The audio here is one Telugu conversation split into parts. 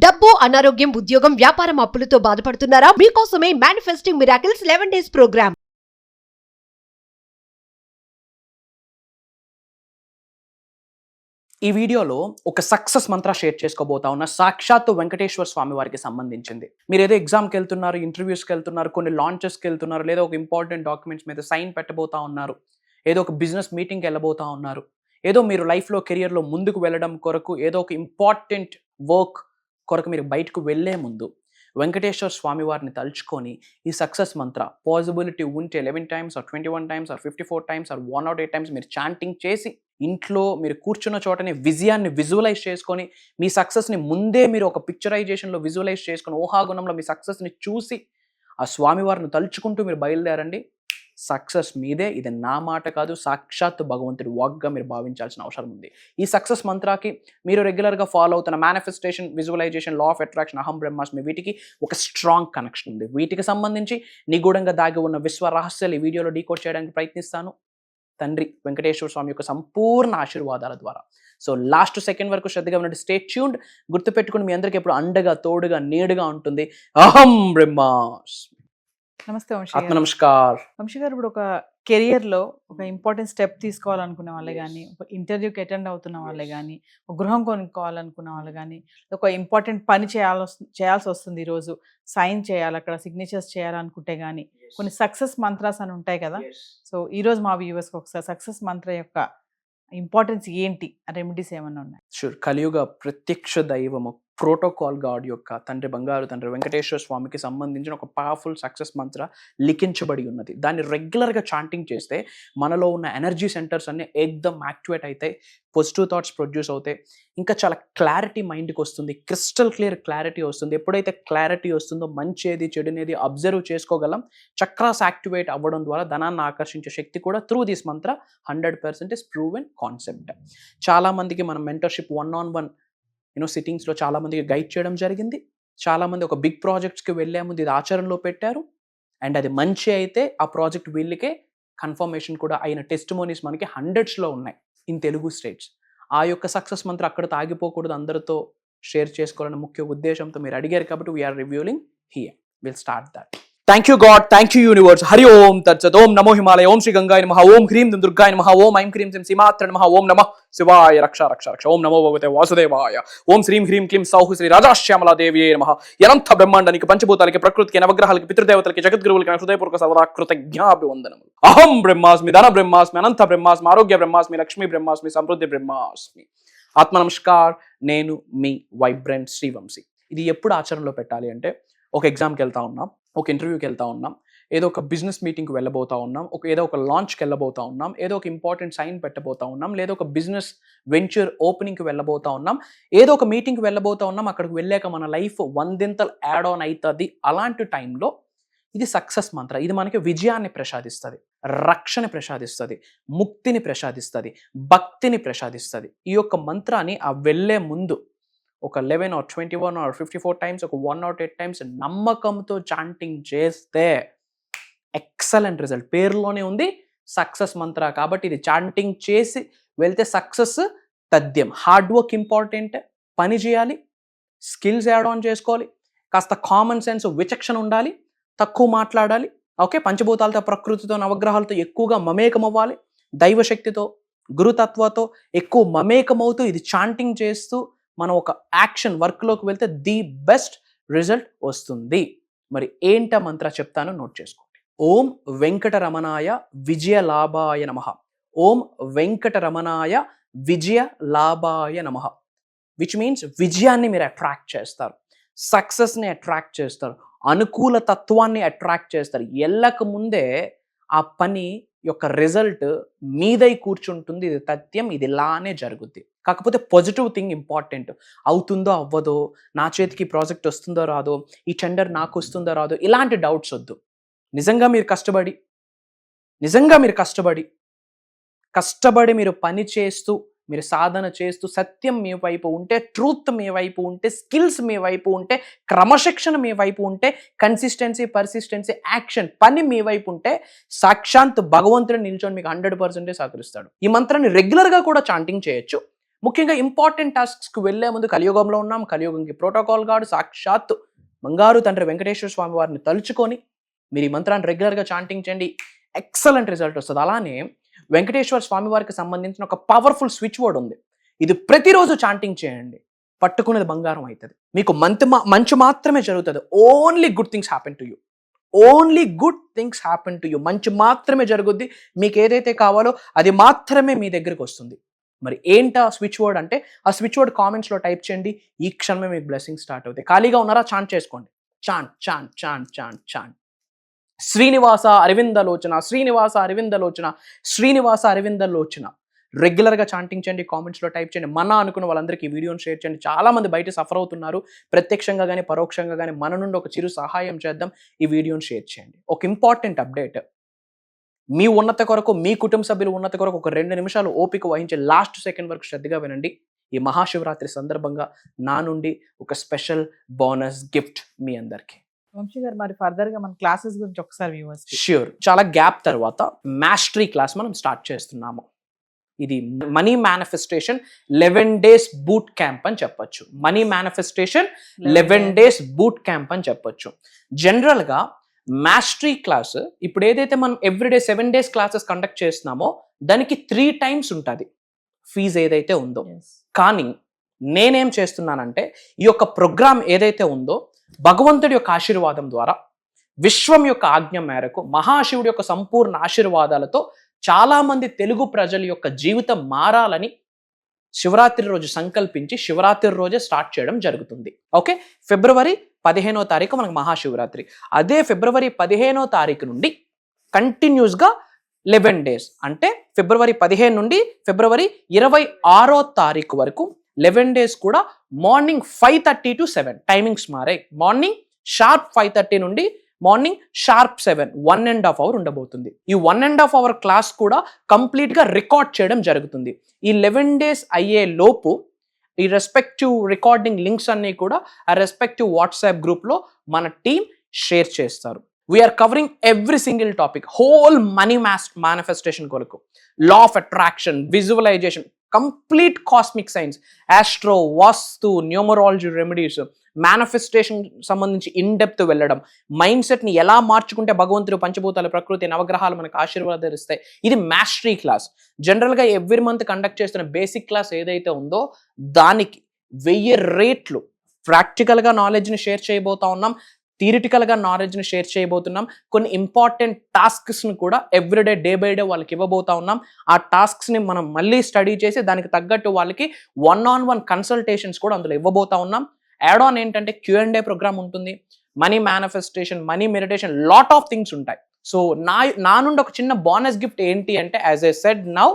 డబ్బు, అనారోగ్యం, ఉద్యోగం, వ్యాపారం, అప్పులతో బాధపడుతున్నారా? మీకోసమే మేనిఫెస్టింగ్ మిరాకిల్స్ 11 days ప్రోగ్రామ్. ఈ వీడియోలో ఒక సక్సెస్ మంత్ర షేర్ చేసుకోబోతా ఉన్న సాక్షాత్తు వెంకటేశ్వర స్వామి వారికి సంబంధించింది. మీరు ఏదో ఎగ్జామ్కి వెళ్తున్నారు, ఇంటర్వ్యూస్కి వెళ్తున్నారు, కొన్ని లాంచెస్కి వెళ్తున్నారు, లేదా ఒక ఇంపార్టెంట్ డాక్యుమెంట్స్ మీద సైన్ పెట్టబోతా ఉన్నారు, ఏదో ఒక బిజినెస్ మీటింగ్కి వెళ్ళబోతా ఉన్నారు, ఏదో మీరు లైఫ్లో కెరియర్లో ముందుకు వెళ్ళడం కొరకు ఏదో ఒక ఇంపార్టెంట్ వర్క్ కొరకు మీరు బయటకు వెళ్ళే ముందు వెంకటేశ్వర స్వామి వారిని తలుచుకొని ఈ సక్సెస్ మంత్ర పాసిబిలిటీ ఉంటే 11 times or 21 times or 54 times or 108 times మీరు చాంటింగ్ చేసి ఇంట్లో మీరు కూర్చున్న చోటనే విజయాన్ని విజువలైజ్ చేసుకొని మీ సక్సెస్ని ముందే మీరు ఒక పిక్చరైజేషన్లో విజువలైజ్ చేసుకొని ఊహాగుణంలో మీ సక్సెస్ని చూసి ఆ స్వామివారిని తలుచుకుంటూ మీరు బయలుదేరండి. సక్సెస్ మీదే. ఇది నా మాట కాదు, సాక్షాత్ భగవంతుడి వాక్గా మీరు భావించాల్సిన అవసరం ఉంది. ఈ సక్సెస్ మంత్రాకి మీరు రెగ్యులర్గా ఫాలో అవుతున్న manifestation, visualization, law of attraction, అహం బ్రహ్మాస్మి, వీటికి ఒక స్ట్రాంగ్ కనెక్షన్ ఉంది. వీటికి సంబంధించి నిగూఢంగా దాగి ఉన్న విశ్వ రహస్యాలు ఈ వీడియోలో డీకోడ్ చేయడానికి ప్రయత్నిస్తాను. తండ్రి వెంకటేశ్వర స్వామి యొక్క సంపూర్ణ ఆశీర్వాదాల ద్వారా. సో లాస్ట్ సెకండ్ వరకు శ్రద్ధగా ఉన్నట్టు స్టే ట్యూన్డ్. గుర్తుపెట్టుకుని మీ అందరికీ ఎప్పుడు అండగా, తోడుగా, నీడుగా ఉంటుంది అహం బ్రహ్మాస్మి. నమస్తే వంశీ ఆత్మ నమస్కార్. వంశీ గారు, ఇప్పుడు ఒక కెరియర్లో ఒక ఇంపార్టెంట్ స్టెప్ తీసుకోవాలనుకునే వాళ్ళే కానీ, ఒక ఇంటర్వ్యూకి అటెండ్ అవుతున్న వాళ్ళే కానీ, ఒక గృహం కొనుక్కోవాలనుకున్న వాళ్ళు కానీ, ఒక ఇంపార్టెంట్ పని చేయాల్సి వస్తుంది, ఈరోజు సైన్ చేయాలి, అక్కడ సిగ్నేచర్స్ చేయాలనుకుంటే కానీ కొన్ని సక్సెస్ మంత్రాస్ అని ఉంటాయి కదా. సో ఈరోజు మా వ్యూవర్స్కి ఒకసారి సక్సెస్ మంత్ర యొక్క ఇంపార్టెన్స్ ఏంటి, రెమెడీస్ ఏమన్నా ఉన్నాయి? షూర్. కలియుగ ప్రత్యక్ష దైవము, ప్రోటోకాల్ గాడ్ యొక్క తండ్రి, బంగారు తండ్రి వెంకటేశ్వర స్వామికి సంబంధించిన ఒక పవర్ఫుల్ సక్సెస్ మంత్ర లిఖించబడి ఉన్నది. దాన్ని రెగ్యులర్గా చాంటింగ్ చేస్తే మనలో ఉన్న ఎనర్జీ సెంటర్స్ అన్నీ ఏకదమ్ యాక్టివేట్ అవుతాయి, పాజిటివ్ థాట్స్ ప్రొడ్యూస్ అవుతాయి, ఇంకా చాలా క్లారిటీ మైండ్కి వస్తుంది, క్రిస్టల్ క్లియర్ క్లారిటీ వస్తుంది. ఎప్పుడైతే క్లారిటీ వస్తుందో మంచేది చెడునేది అబ్జర్వ్ చేసుకోగలం. చక్రాస్ యాక్టివేట్ అవ్వడం ద్వారా ధనాన్ని ఆకర్షించే శక్తి కూడా through this Mantra 100% is proven concept. చాలామందికి మనం మెంటర్షిప్ 1-on-1 సిట్టింగ్స్లో చాలామందికి గైడ్ చేయడం జరిగింది. చాలామంది ఒక బిగ్ ప్రాజెక్ట్స్కి వెళ్ళే ముందు ఇది ఆచరణలో పెట్టారు, అండ్ అది మంచి అయితే ఆ ప్రాజెక్ట్ వీళ్ళకే కన్ఫర్మేషన్ కూడా అయిన టెస్టిమోనీస్ మనకి హండ్రెడ్స్లో ఉన్నాయి ఇన్ తెలుగు స్టేట్స్. ఆ యొక్క సక్సెస్ మంత్ర అక్కడితో ఆగిపోకూడదు, అందరితో షేర్ చేసుకోవాలనే ముఖ్య ఉద్దేశంతో మీరు అడిగారు కాబట్టి we are reviewing here. Will start that. Thank you God, thank you universe. Hari Om తత్సత్. ఓం నమో హిమాలయ, ఓం శ్రీ గంగాయ నమః, ఓం హ్రీం దుర్గాయ నమః, ఓం ఐం క్రీం శ్రీం శ్రీమాత్రే నమః, ఓం నమః శివాయ రక్ష రక్ష రక్ష, ఓం నమో భగవతే వాసుదేవాయ, ఓం శ్రీం హ్రీం క్లీం సౌః శ్రీ రాజాశ్యామలా దేవ్యే నమః. అనంత బ్రహ్మాండానికి, పంచభూతాలకి, ప్రకృతికి, నవగ్రహాలకి, పితృదేవతలకి, జగద్గురువులకి హృదయపూర్వక సర్వదా కృతజ్ఞాభివందనములు. అహం బ్రహ్మాస్మి, ధన బ్రహ్మాస్మి, అనంత బ్రహ్మాస్మి, ఆరోగ్య బ్రహ్మాస్మి, లక్ష్మీ బ్రహ్మాస్మి, సమృద్ధి బ్రహ్మాస్మి. ఆత్మ నమస్కార్. నేను మీ వైబ్రెంట్ శ్రీవంశీ. ఇది ఎప్పుడు ఆచరణలో పెట్టాలి అంటే, ఒక ఎగ్జామ్కి వెళ్తా ఉన్నాం, ఒక ఇంటర్వ్యూకి వెళ్తా ఉన్నాం, ఏదో ఒక బిజినెస్ మీటింగ్కి వెళ్ళబోతా ఉన్నాం, ఏదో ఒక లాంచ్కి వెళ్ళబోతా ఉన్నాం, ఏదో ఒక ఇంపార్టెంట్ సైన్ పెట్టబోతా ఉన్నాం, లేదా ఒక బిజినెస్ వెంచర్ ఓపెనింగ్కి వెళ్ళబోతా ఉన్నాం, ఏదో ఒక మీటింగ్కి వెళ్ళబోతా ఉన్నాం. అక్కడికి వెళ్ళాక మన లైఫ్ 100 యాడ్ ఆన్ అవుతుంది. అలాంటి టైంలో ఇది సక్సెస్ మంత్ర. ఇది మనకి విజయాన్ని ప్రసాదిస్తుంది, రక్షణ ప్రసాదిస్తుంది, ముక్తిని ప్రసాదిస్తుంది, భక్తిని ప్రసాదిస్తుంది. ఈ యొక్క మంత్రాన్ని ఆ వెళ్ళే ముందు ఒక 11 or 21 or 54 times, ఒక 108 times నమ్మకంతో చాంటింగ్ చేస్తే ఎక్సలెంట్ రిజల్ట్. పేరులోనే ఉంది సక్సెస్ మంత్ర కాబట్టి ఇది చాంటింగ్ చేసి వెళ్తే సక్సెస్ తథ్యం. హార్డ్ వర్క్ ఇంపార్టెంట్, పని చేయాలి, స్కిల్స్ యాడ్ ఆన్ చేసుకోవాలి, కాస్త కామన్ సెన్స్, విచక్షణ ఉండాలి, తక్కువ మాట్లాడాలి. ఓకే, పంచభూతాలతో, ప్రకృతితో, నవగ్రహాలతో ఎక్కువగా మమేకం అవ్వాలి, దైవశక్తితో, గురుతత్వతో ఎక్కువ మమేకమవుతూ ఇది చాంటింగ్ చేస్తూ మనం ఒక యాక్షన్ వర్క్లోకి వెళ్తే ది బెస్ట్ రిజల్ట్ వస్తుంది. మరి ఏంట మంత్ర చెప్తాను, నోట్ చేసుకోండి. ఓం వెంకటరమణాయ విజయ లాభాయ నమః, ఓం వెంకటరమణాయ విజయ లాభాయ నమః. విచ్ మీన్స్ విజయాన్ని మీరు అట్రాక్ట్ చేస్తారు, సక్సెస్ని అట్రాక్ట్ చేస్తారు, అనుకూల తత్వాన్ని అట్రాక్ట్ చేస్తారు. ఎల్లక ముందే ఆ పని యొక్క రిజల్ట్ మీదై కూర్చుంటుంది. ఇది తథ్యం, ఇది ఇలానే జరుగుద్ది. కాకపోతే పాజిటివ్ థింగ్ ఇంపార్టెంట్. అవుతుందో అవ్వదో, నా చేతికి ప్రాజెక్ట్ వస్తుందో రాదో, ఈ టెండర్ నాకు వస్తుందో రాదో, ఇలాంటి డౌట్స్ వద్దు. నిజంగా మీరు కష్టపడి మీరు పని చేస్తూ, మీరు సాధన చేస్తూ, సత్యం మీ వైపు ఉంటే, ట్రూత్ మీ వైపు ఉంటే, స్కిల్స్ మీ వైపు ఉంటే, క్రమశిక్షణ మీ వైపు ఉంటే, కన్సిస్టెన్సీ, పర్సిస్టెన్సీ, యాక్షన్, పని మీ వైపు ఉంటే, సాక్షాత్ భగవంతుడు నిల్చొని మీకు 100% సహకరిస్తాడు. ఈ మంత్రాన్ని రెగ్యులర్గా కూడా చాంటింగ్ చేయొచ్చు. ముఖ్యంగా ఇంపార్టెంట్ టాస్క్స్కి వెళ్లే ముందు కలియుగంలో ఉన్నాం, కలియుగంకి ప్రోటోకాల్ గాడు సాక్షాత్తు బంగారు తండ్రి వెంకటేశ్వర స్వామి వారిని తలుచుకొని మీరు ఈ మంత్రాన్ని రెగ్యులర్గా చాంటింగ్ చేయండి, ఎక్సలెంట్ రిజల్ట్ వస్తుంది. అలానే వెంకటేశ్వర స్వామి వారికి సంబంధించిన ఒక పవర్ఫుల్ స్విచ్ వర్డ్ ఉంది, ఇది ప్రతిరోజు చాంటింగ్ చేయండి, పట్టుకునేది బంగారం అవుతుంది. మీకు మంచి మాత్రమే జరుగుతుంది. Only good things happen to you, only good things happen to you. మంచి మాత్రమే జరుగుద్ది. మీకు ఏదైతే కావాలో అది మాత్రమే మీ దగ్గరికి వస్తుంది. మరి ఏంటా స్విచ్ వర్డ్ అంటే, ఆ స్విచ్ వర్డ్ కామెంట్స్లో టైప్ చేయండి. ఈ క్షణమే మీకు బ్లెస్సింగ్ స్టార్ట్ అవుతాయి. ఖాళీగా ఉన్నారా? చాంట్ చేసుకోండి. Chant chant chant chant chant. Srinivasa అరవిందలోచన, శ్రీనివాస అరవిందలోచన, శ్రీనివాస అరవిందలోచన. రెగ్యులర్గా చాంటింగ్ చేయండి, కామెంట్స్లో టైప్ చేయండి. మన అనుకున్న వాళ్ళందరికీ ఈ వీడియోని షేర్ చేయండి. చాలామంది బయట సఫర్ అవుతున్నారు, ప్రత్యక్షంగా కానీ పరోక్షంగా కానీ మన నుండి ఒక చిరు సహాయం చేద్దాం. ఈ వీడియోని షేర్ చేయండి. ఒక ఇంపార్టెంట్ అప్డేట్, మీ ఉన్నత కొరకు, మీ కుటుంబ సభ్యుల ఉన్నత కొరకు ఒక 2 నిమిషాలు ఓపిక వహించి లాస్ట్ సెకండ్ వరకు శ్రద్ధగా వినండి. ఈ మహాశివరాత్రి సందర్భంగా నా నుండి ఒక స్పెషల్ బోనస్ గిఫ్ట్ మీ అందరికీ. వంశీ గారు, మరి ఫర్దర్ గా మన క్లాసెస్ గురించి ఒకసారి వ్యూవర్స్. ష్యూర్. చాలా గ్యాప్ తర్వాత మాస్టరీ క్లాస్ మనం స్టార్ట్ చేస్తున్నాము. ఇది money manifestation 11 days boot camp అని చెప్పొచ్చు. Money manifestation 11 days boot camp అని చెప్పొచ్చు. జనరల్గా మాస్టరీ క్లాస్ ఇప్పుడు ఏదైతే మనం ఎవ్రీడే 7 days క్లాసెస్ కండక్ట్ చేస్తున్నామో దానికి 3 times ఉంటుంది ఫీజు ఏదైతే ఉందో. కానీ నేనేం చేస్తున్నానంటే, ఈ యొక్క ప్రోగ్రామ్ ఏదైతే ఉందో భగవంతుడి యొక్క ఆశీర్వాదం ద్వారా, విశ్వం యొక్క ఆజ్ఞ మేరకు, మహాశివుడి యొక్క సంపూర్ణ ఆశీర్వాదాలతో చాలా మంది తెలుగు ప్రజల యొక్క జీవితం మారాలని శివరాత్రి రోజు సంకల్పించి శివరాత్రి రోజే స్టార్ట్ చేయడం జరుగుతుంది. ఓకే, ఫిబ్రవరి 15వ తారీఖు మనకు మహాశివరాత్రి. అదే ఫిబ్రవరి 15వ తారీఖు నుండి కంటిన్యూస్గా 11 days, అంటే ఫిబ్రవరి 15 నుండి ఫిబ్రవరి 26వ తారీఖు వరకు 11 days కూడా మార్నింగ్ 5:30 to 7 టైమింగ్స్ మారాయి. మార్నింగ్ షార్ప్ 5:30 నుండి మార్నింగ్ షార్ప్ 7, 1.5 hour ఉండబోతుంది. ఈ 1.5 hour క్లాస్ కూడా కంప్లీట్గా రికార్డ్ చేయడం జరుగుతుంది. ఈ 11 days అయ్యే లోపు ఈ రెస్పెక్టివ్ రికార్డింగ్ లింక్స్ అన్నీ కూడా ఆ రెస్పెక్టివ్ వాట్సాప్ గ్రూప్లో మన టీం షేర్ చేస్తారు. We are covering every single topic, whole money manifestation కొరకు, law of attraction, visualisation, complete cosmic science, astro, vastu, numerology remedies, manifestation సంబంధించి ఇన్ డెప్త్ వెళ్ళడం, మైండ్ సెట్ని ఎలా మార్చుకుంటే భగవంతుడు, పంచభూతాలు, ప్రకృతి, నవగ్రహాలు మనకు ఆశీర్వాదాలు ఇస్తాయి. ఇది మాస్టరీ క్లాస్. జనరల్గా ఎవ్రీ మంత్ కండక్ట్ చేస్తున్న బేసిక్ క్లాస్ ఏదైతే ఉందో దానికి 1000 రెట్లు ప్రాక్టికల్గా నాలెడ్జ్ని షేర్ చేయబోతా ఉన్నాం, థియరిటికల్గా నాలెడ్జ్ని షేర్ చేయబోతున్నాం. కొన్ని ఇంపార్టెంట్ టాస్క్స్ని కూడా ఎవ్రీడే, డే బై డే వాళ్ళకి ఇవ్వబోతా ఉన్నాం. ఆ టాస్క్స్ని మనం మళ్ళీ స్టడీ చేసి దానికి తగ్గట్టు వాళ్ళకి 1-on-1 కన్సల్టేషన్స్ కూడా అందులో ఇవ్వబోతా ఉన్నాం. యాడ్ ఆన్ ఏంటంటే Q&A ప్రోగ్రామ్ ఉంటుంది, money manifestation, money meditation, lot of things ఉంటాయి. సో నా నుండి ఒక చిన్న బోనస్ గిఫ్ట్ ఏంటి అంటే, యాజ్ ఐ సెడ్ నౌ,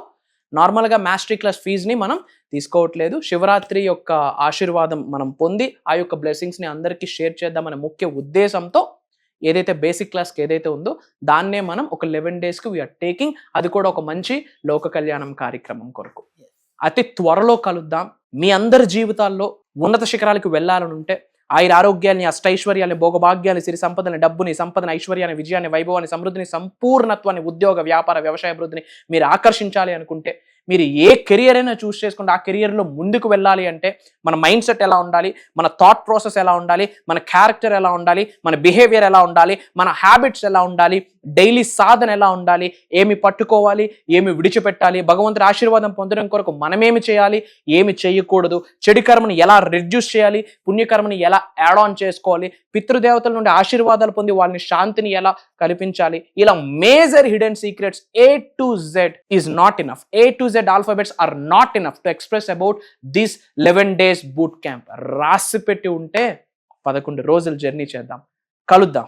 నార్మల్గా మాస్టరీ క్లాస్ ఫీజుని మనం తీసుకోవట్లేదు. శివరాత్రి యొక్క ఆశీర్వాదం మనం పొంది ఆ యొక్క బ్లెస్సింగ్స్ని అందరికీ షేర్ చేద్దామనే ముఖ్య ఉద్దేశంతో ఏదైతే బేసిక్ క్లాస్కి ఏదైతే ఉందో దాన్నే మనం ఒక 11 daysకి వీఆర్ టేకింగ్. అది కూడా ఒక మంచి లోక కళ్యాణం కార్యక్రమం కొరకు. అతి త్వరలో కలుద్దాం. మీ అందరి జీవితాల్లో ఉన్నత శిఖరాలకు వెళ్ళాలని ఉంటే, ఆయుర ఆరోగ్యాన్ని, అష్టైశ్వర్యాన్ని, భోగభాగ్యాన్ని, సిరి సంపదని, డబ్బుని, సంపదని, ఐశ్వర్యాన్ని, విజయాన్ని, వైభవాన్ని, సమృద్ధిని, సంపూర్ణత్వాన్ని, ఉద్యోగ, వ్యాపార, వ్యవసాయ అభివృద్ధిని మీరు ఆకర్షించాలి అనుకుంటే, మీరు ఏ కెరియర్ అయినా చూస్ చేసుకుంటే ఆ కెరియర్లో ముందుకు వెళ్ళాలి అంటే మన మైండ్ సెట్ ఎలా ఉండాలి, మన థాట్ ప్రాసెస్ ఎలా ఉండాలి, మన క్యారెక్టర్ ఎలా ఉండాలి, మన బిహేవియర్ ఎలా ఉండాలి, మన హ్యాబిట్స్ ఎలా ఉండాలి, డైలీ సాధన ఎలా ఉండాలి, ఏమి పట్టుకోవాలి, ఏమి విడిచిపెట్టాలి, భగవంతుడి ఆశీర్వాదం పొందడం కొరకు మనమేమి చేయాలి, ఏమి చేయకూడదు, చెడు కర్మని ఎలా రిడ్యూస్ చేయాలి, పుణ్యకర్మని ఎలా యాడ్ ఆన్ చేసుకోవాలి, పితృదేవతల నుండి ఆశీర్వాదాలు పొంది వాళ్ళని శాంతిని ఎలా కల్పించాలి, ఇలా major hidden secrets A to Z is not enough. A to Z alphabets are not enough to express about this 11 days boot camp. రాసి పెట్టి ఉంటే 11 రోజులు జర్నీ చేద్దాం, కలుద్దాం.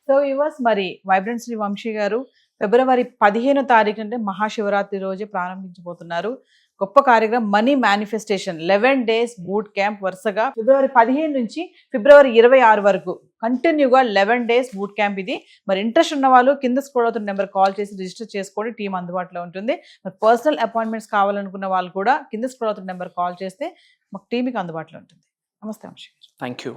సో వ్యూవర్స్, మరి వైబ్రెంట్ శ్రీ వంశీ గారు ఫిబ్రవరి 15వ తారీఖు అంటే మహాశివరాత్రి రోజే ప్రారంభించబోతున్నారు. గొప్ప కార్యక్రమం money manifestation 11 days boot camp. వరుసగా ఫిబ్రవరి 15 నుంచి ఫిబ్రవరి 26 వరకు కంటిన్యూగా 11 days బూట్ క్యాంప్ ఇది. మరి ఇంట్రెస్ట్ ఉన్న వాళ్ళు కింద స్క్రోల్ అవుతున్న నెంబర్ కాల్ చేసి రిజిస్టర్ చేసుకోండి, టీం అందుబాటులో ఉంటుంది. మరి పర్సనల్ అపాయింట్మెంట్స్ కావాలనుకున్న వాళ్ళు కూడా కింద స్క్రోల్ అవుతున్న నెంబర్ కాల్ చేస్తే మాకు టీంకి అందుబాటులో ఉంటుంది. నమస్తే వంశీ. Thank you.